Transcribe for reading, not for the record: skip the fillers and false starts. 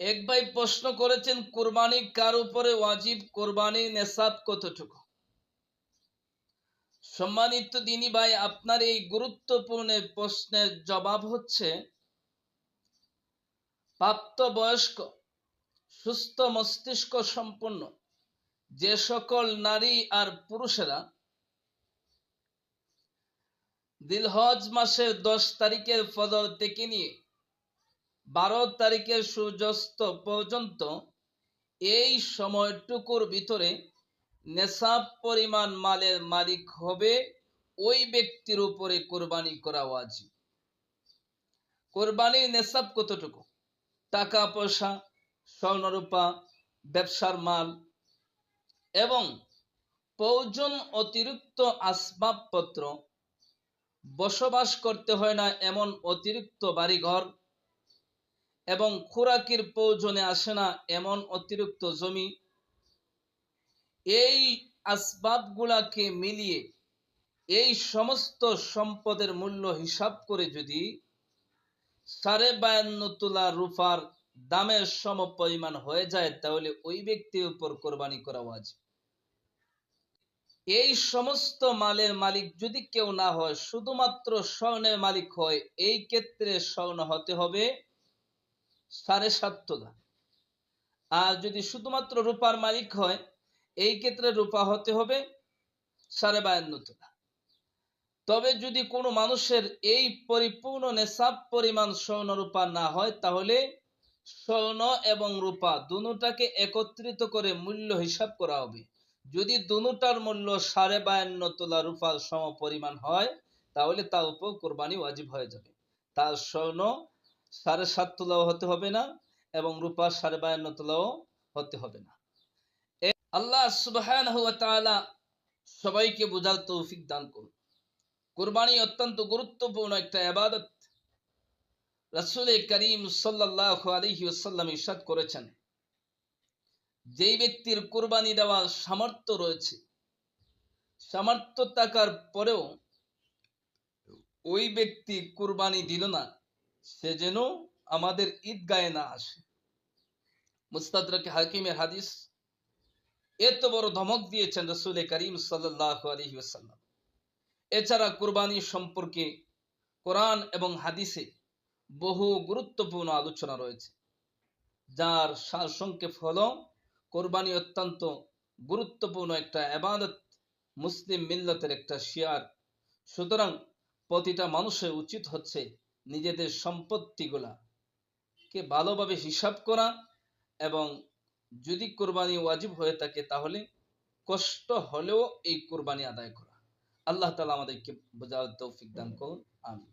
এক ভাই প্রশ্ন করেছেন, কুরবানি কার উপরে ওয়াজিব, কোরবানির নেসাব কতটুকু? সম্মানিত দিনী ভাই, আপনার এই গুরুত্বপূর্ণ প্রশ্নের জবাব হচ্ছে, প্রাপ্তবয়স্ক সুস্থ মস্তিষ্ক সম্পন্ন যে সকল নারী আর পুরুষেরা দিলহজ মাসের 10 তারিখের ফজর থেকে নিয়ে 12 তারিখের সূর্যাস্ত পর্যন্ত এই সময়টুকুর ভিতরে নেসাব পরিমাণ মালের মালিক হবে, ওই ব্যক্তির উপরে কোরবানি করা ওয়াজিব। কোরবানির নেসাব কতটুকু? টাকা পয়সা, স্বর্ণরূপা, ব্যবসার মাল এবং প্রয়োজন অতিরিক্ত আসবাবপত্র, বসবাস করতে হয় না এমন অতিরিক্ত বাড়িঘর এবং খোরাকির প্রয়োজনে আসে না এমন অতিরিক্ত জমি, এই আসবাবগুলাকে মিলিয়ে এই সমস্ত সম্পদের মূল্য হিসাব করে যদি 52.5 তোলা রূপার দামের সম পরিমাণ হয়ে যায়, তাহলে ওই ব্যক্তির উপর কোরবানি করা ওয়াজিব। এই সমস্ত মালের মালিক যদি কেউ না হয়, শুধুমাত্র স্বর্ণের মালিক হয়, এই ক্ষেত্রে স্বর্ণ হতে হবে 7.5 তোলা। আর যদি শুধুমাত্র রূপার মালিক হয়, এই ক্ষেত্রে রূপা হতে হবে 52.5 তোলা। তবে যদি কোনো মানুষের এই পরিপূর্ণ নেসাব পরিমাণ স্বর্ণ রূপা না হয়, তাহলে স্বর্ণ এবং রূপা দুটাকে একত্রিত করে মূল্য হিসাব করা হবে। যদি দুটার মূল্য 52.5 তোলা রূপার সম পরিমাণ হয়, তাহলে তার উপর কোরবানি ওয়াজিব হয়ে যাবে। তার স্বর্ণ 7.5 তোলাও হতে হবে না এবং রূপা 52.5 তোলাও হতে হবে না। আল্লাহ সুবহানাহু ওয়া তাআলা সবাইকে বোঝার তৌফিক দান করুন। কুরবানি অত্যন্ত গুরুত্বপূর্ণ একটা ইবাদত। রাসূল করিম সাল্লাল্লাহু আলাইহি ওয়াসাল্লাম ইরশাদ করেছেন, যেই ব্যক্তির কুরবানি দেওয়ার সামর্থ্য রয়েছে, সামর্থ্য থাকার পরেও ওই ব্যক্তি কুরবানি দিল না, সে যেন আমাদের ঈদগাহে না আসে। মুস্তাদরাক হাকিমের হাদিস। এত বড় ধমক দিয়েছেন রাসূল করিম সাল্লাল্লাহু আলাইহি ওয়াসাল্লাম। এছাড়া কুরবানি সম্পর্কে কোরআন এবং হাদিসে বহু গুরুত্বপূর্ণ আলোচনা রয়েছে, যার সারসংক্ষেপ হলো, কোরবানি অত্যন্ত গুরুত্বপূর্ণ একটা ইবাদত, মুসলিম মিল্লাতের একটা শিয়ার। সুতরাং প্রতিটা মানুষের উচিত হচ্ছে নিজেদের সম্পত্তিগুলাকে ভালোভাবে হিসাব করা এবং যদি কোরবানি ওয়াজিব হয়ে থাকে তাহলে কষ্ট হলেও এই কোরবানি আদায় করা। আল্লাহ তাআলা আমাদেরকে বোঝার তৌফিক দান করুন। আমিন।